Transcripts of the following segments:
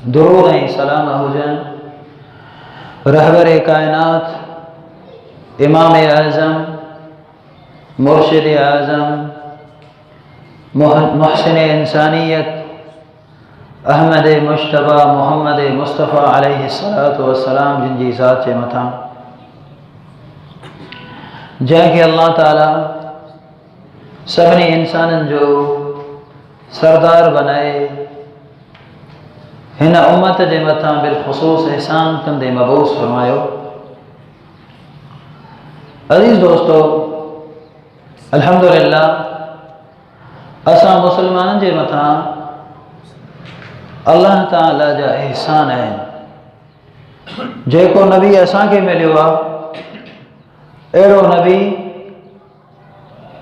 दुरूद ऐं सलाम हुजन रहबर कायनात, इमाम आज़म, मुर्शिद आज़म, मुहसिन इंसानियत, अहमद मुश्तबा मोहम्मद मुस्तफ़ा अलैहिस्सलातु वस्सलाम जिन जी ज़ात जे मथां जंहिंखे अल्लाह ताला सभिनी इंसाननि जो सरदार बनाए हिन उम्मत जे मथां बिलख़ुसूस एहसान कंदे मबूस फरमायो। अज़ीज़ दोस्तो, अल्हम्दुलिल्लाह असां मुसलमाननि जे मथां अल्लाह ताला जा एहसान आहिनि। जेको नबी असांखे मिलियो आहे अहिड़ो नबी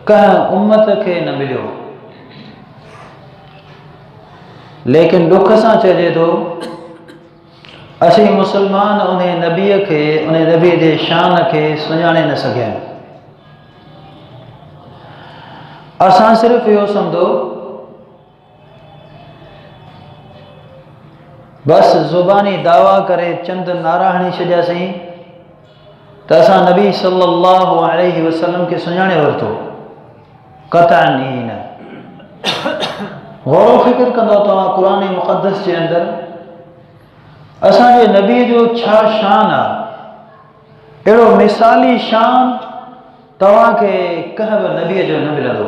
कंहिं उम्मत खे न मिलियो, लेकिन दुख सां चइजे थो असीं मुसलमान उन नबीअ खे, उन नबीअ जे शान खे सुञाणे न सघिया आहियूं। असां सिर्फ़ु इहो सम्झो बस ज़ुबानी दावा करे चंद नारा हणी छॾियासीं त असां नबी सल्लल्लाहु अलैहि वसल्लम खे सुञाणे वरितो। क़तअन ई न। गौर फ़िक्र कंदो तव्हां क़ुरान मुक़द्दस जे अंदरि असांजे नबीअ जो छा शान आहे। अहिड़ो मिसाली शान तव्हांखे कंहिं बि नबीअ जो न मिलंदो,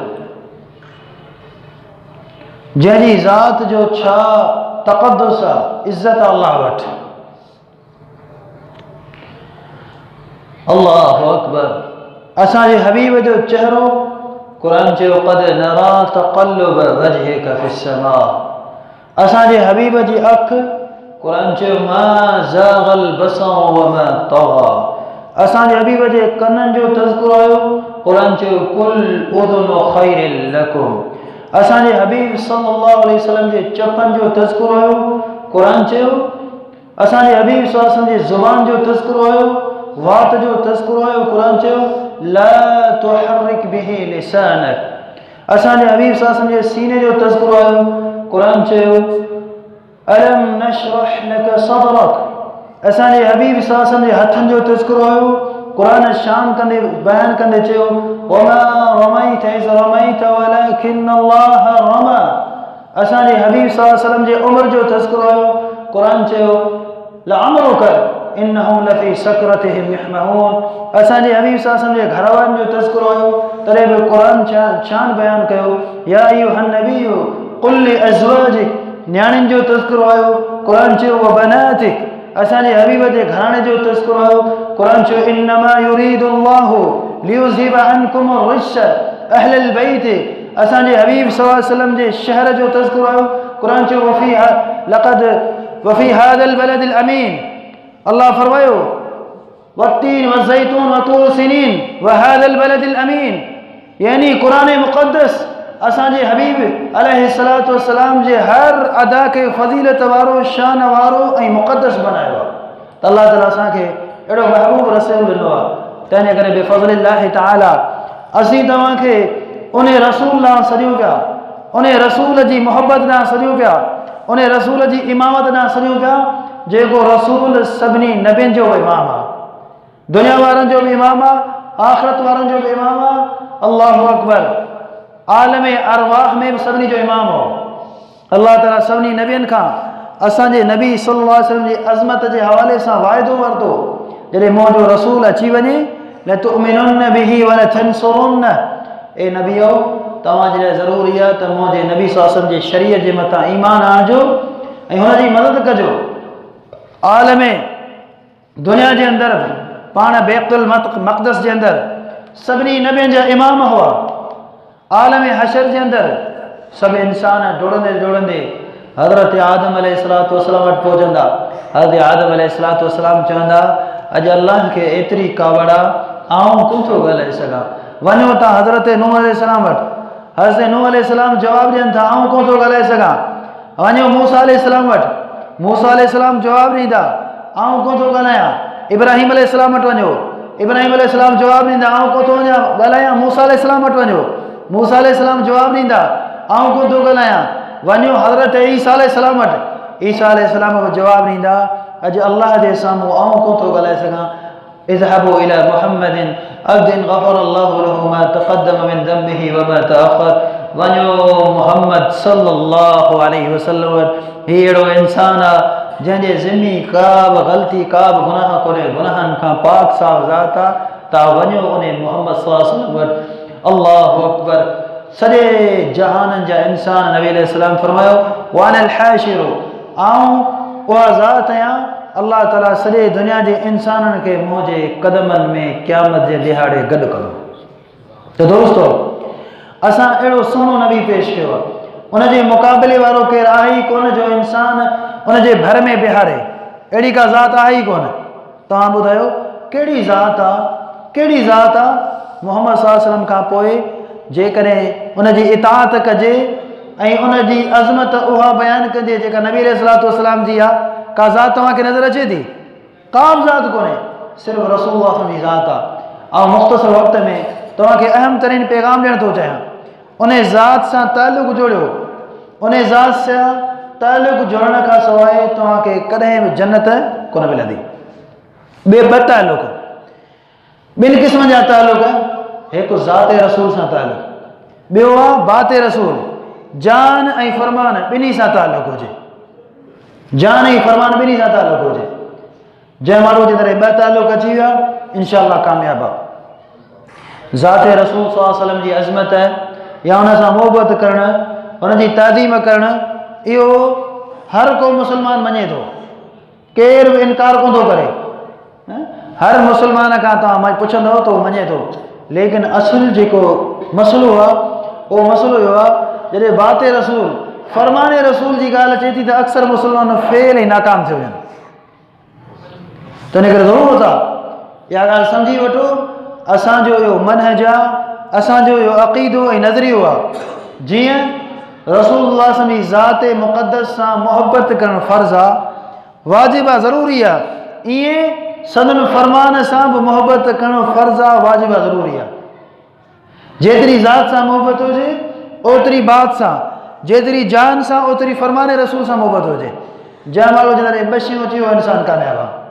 जंहिंजी ज़ात जो छा तक़द्दुस आहे, इज़्ज़त अल्लाह वटि। अल्लाहु अकबर। असांजे हबीब जो चेहरो क़ुरान चयो क़द नरा तक़ल्लुब वजहिक फ़िस्समा। असांजे हबीब जी अखि क़ुरान चयो मा ज़ाग़ल बसर वमा तग़ा। असांजे हबीब जे कननि जो तज़किरो आयो, क़ुरान चयो कुल उज़ुनु ख़ैरिन लकुम। असांजे हबीब सल्लल्लाहु अलैहि वसल्लम जे चपनि जो तज़किरो आयो, क़ुरान चयो असांजे हबीब सल्लल्लाहु अलैहि वसल्लम जे ज़ुबान जो तज़किरो आयो, वात जो तज़किरो आयो, क़ुरान चयो ला तुहर्रिक बिही लिसानक। असांजे हबीब सल्लल्लाहु अलैहि वसल्लम जे सीने जो तज़किरो आयो, क़ुरान चयो अलम नशरह लक सदरक। असांजे हबीब सल्लल्लाहु अलैहि वसल्लम जे हथनि जो तज़किरो आयो, क़ुरान शान कंदे बयान कंदे चयो वमा रमैत इज़ रमैत वलकिन अल्लाह रमा। असांजे हबीब सल्लल्लाहु अलैहि वसल्लम जे उम्र जो तज़किरो आयो, क़ुरान चयो लअमरुक इन्नहुम लफ़ी सकरतिहिम यहमहून। असांजे हबीब सल्लल्लाहु अलैहि वसल्लम जे घरवारनि जो तज़किरो आयो, तॾहिं बि क़ुरान शान बयान कयो या अय्युहन नबिय्यु क़ुल लिअज़वाजिक। न्याणियुनि जो तज़किरो आयो, क़ुरान चयो व बनातिक। असांजे हबीब जे घराणे जो तज़किरो आयो, क़ुरान चयो इन्नमा युरीदुल्लाहु लियुज़हिब अन्कुम रिज्स अहलल बैत। असांजे हबीब सल्लल्लाहु अलैहि वसल्लम जे शहर जो तज़किरो आयो, क़ुरान चयो वफ़ी हादल बलदिल अमीन। अल्लाह फरमायो वत्तीन वज़ैतून वतूर सिनीन वहादल बलदिल अमीन। यानी क़ुरान मुक़द्दस असांजे हबीब अलैहिस्सलातु वस्सलाम जे हर अदा खे फ़ज़ीलत वारो, शान वारो ऐं मुक़द्दस बनायो आहे। त अल्लाह ताला असांखे अहिड़ो महबूब रसूल ॾिनो आहे। तंहिंजे करे बिफ़ज़लिल्लाहि तआला असीं तव्हांखे उन रसूल ॾांहुं सॼूं पिया, उन रसूल जी मोहबत ॾांहुं सॼूं पिया, उन रसूल जी इमामत ॾांहुं सॼूं पिया जेको रसूल सभिनी नबियुनि जो इमाम आहे, दुनिया वारनि जो बि इमाम आहे, आख़िरत वारनि जो बि इमाम आहे। अल्लाहु अकबर। आलम अरवाह में बि सभिनी जो इमाम हो। अल्लाह ताला सभिनी नबियुनि खां असांजे नबी सल्लल्लाहु अलैहि वसल्लम जी अज़मत जे हवाले सां वाइदो वरितो जॾहिं मुंहिंजो रसूल अची वञे लतुमिनुन बिही वलतंसुरुन। ए नबीओ, तव्हांजे लाइ ज़रूरी आहे त मुंहिंजे नबी सल्लल्लाहु अलैहि वसल्लम जे शरीयत जे मथां ईमान आणिजो ऐं हुनजी मदद कजो। आलम दुनिया जे अंदरि पाण बैतुल मक़दस जे अंदरि सभिनी नबियुनि जा इमाम हुआ। आलम हशर जे अंदरि सभु इंसान डोड़ंदे डोड़ंदे हज़रत आदम अलैहिस्सलातु वस्सलाम वटि पहुचंदा। हज़रत आदम अलैहिस्सलातु वस्सलाम चवंदा अॼु अल्लाह खे एतिरी कावड़ आहे, आउं कोन थो ॻाल्हाए सघां। वञो तव्हां हज़रत नूह अलैहिस्सलाम वटि। हज़रत नूह अलैहिस्सलाम जवाबु ॾियनि था आउं कोन थो ॻाल्हाए सघां। वञो मूसा अलैहिस्सलाम वटि। मूसा अलैहिस्सलाम जवाबु ॾींदा आउं कोन थो ॻाल्हायां। इब्राहिम अलैहिस्सलाम वटि वञो। इब्राहिम अलैहिस्सलाम जवाबु ॾींदा आउं कोन थो ॻाल्हायां। मूसा अलैहिस्सलाम वटि वञो। मूसा अलैहिस्सलाम जवाबु ॾींदा आउं कोन थो ॻाल्हायां। वञो हज़रत ईसा अलैहिस्सलाम वटि। ईसा अलैहिस्सलाम को जवाब ॾींदा अॼु अल्लाह जे साम्हूं आऊं कोन थो ॻाल्हाए सघां इज़हबू इला मुहम्मदिन अब्दिन गफ़र अल्लाहु लहू मा तक़द्दम मिन ज़म्बिही व मा तअख़र वञो मुहम्मद सल्लल्लाहु अलैहि वसल्लम वटि ही अहिड़ो इंसान आहे जंहिंजे ज़िम्मी का बि ग़लती का बि गुनाह कोन्हे गुनाहनि खां पाक साफ़ ज़ात आहे तव्हां वञो उन मुहम्मद सल्लल्लाहु अलैहि वसल्लम वटि अल्लाहु अकबर सॼे जहाननि जा इंसान नबी अलैहिस्सलाम फरमायो वानल हाशिरु आऊं उहा ज़ात आहियां अल्लाह ताला सॼे दुनिया जे इंसाननि खे मुंहिंजे क़दमनि में क़यामत जे ॾिहाड़े गॾु कंदो त दोस्तो असां अहिड़ो सुहिणो नबी पेश कयो आहे उनजे मुक़ाबले वारो केरु आहे ई कोन जो इंसान उनजे भर में बिहारे अहिड़ी का ज़ात आहे ई कोन तव्हां ॿुधायो कहिड़ी ज़ात आहे मुहम्मद सल्लल्लाहु अलैहि वसल्लम खां पोइ जेकॾहिं उनजी इताअत कजे ऐं उनजी अज़मत उहा बयानु कजे जेका नबी अलैहिस्सलातु वस्सलाम जी आहे का ज़ात तव्हांखे नज़र अचे थी का बि ज़ात कोन्हे सिर्फ़ु रसूलुल्लाह जी ज़ात आहे ऐं मुख़्तसर वक़्त में तव्हांखे अहम तरीन पैगाम ॾियणु थो चाहियां उन ज़ात सां ताल्लुक़ जोड़ियो उन ज़ात सां ताल्लुक़ जोड़ण खां सवाइ तव्हांखे कॾहिं बि जन्नत कोन मिलंदी ॿिए ॿ ताल्लुक़ ॿिनि क़िस्मनि जा ताल्लुक़ हिकु ज़ाते रसूल सां ताल्लुक़ ॿियो आहे बाते रसूल जान ऐं फ़रमान ॿिन्ही सां ताल्लुक़ हुजे जान ऐं फ़रमान ॿिन्ही सां ताल्लुक़ हुजे जंहिं माण्हू जे तरह ॿ ताल्लुक़ अची विया इंशाअल्लाह कामयाब आहे ज़ाते रसूल सल्लल्लाहु अलैहि वसल्लम जी अज़मत या हुन सां मोहबत करणु हुनजी ताज़ीम करणु इहो हर को मुस्लमान मञे थो केरु बि इनकार कोन थो करे हर मुस्लमान खां तव्हां पुछंदव त उहो मञे थो लेकिन असुल जेको मसइलो आहे उहो मसइलो इहो आहे जॾहिं बाते रसूल फ़रमाने रसूल जी ॻाल्हि अचे थी त अक्सर मुस्लमान फेल ऐं नाकाम थी वञनि त इन करे ज़रूरत आहे इहा ॻाल्हि सम्झी वठो असांजो इहो मनहज आहे असांजो इहो अक़ीदो ऐं नज़रियो आहे जीअं रसूलुल्लाह जी ज़ात मुक़द्दस सां मुहबत करणु फ़र्ज़ु आहे वाजिबु आहे ज़रूरी आहे ईअं सदन फ़रमान सां बि मुहबत करणु फ़र्ज़ु आहे वाजिबु आहे ज़रूरी आहे जेतिरी ज़ात सां मुहबत हुजे ओतिरी बात सां जेतिरी जान सां ओतिरी फ़रमान रसूल सां मुहबत हुजे जंहिं माण्हू जे अंदरि ॿ शयूं अची वियो इंसानु कामयाबु आहे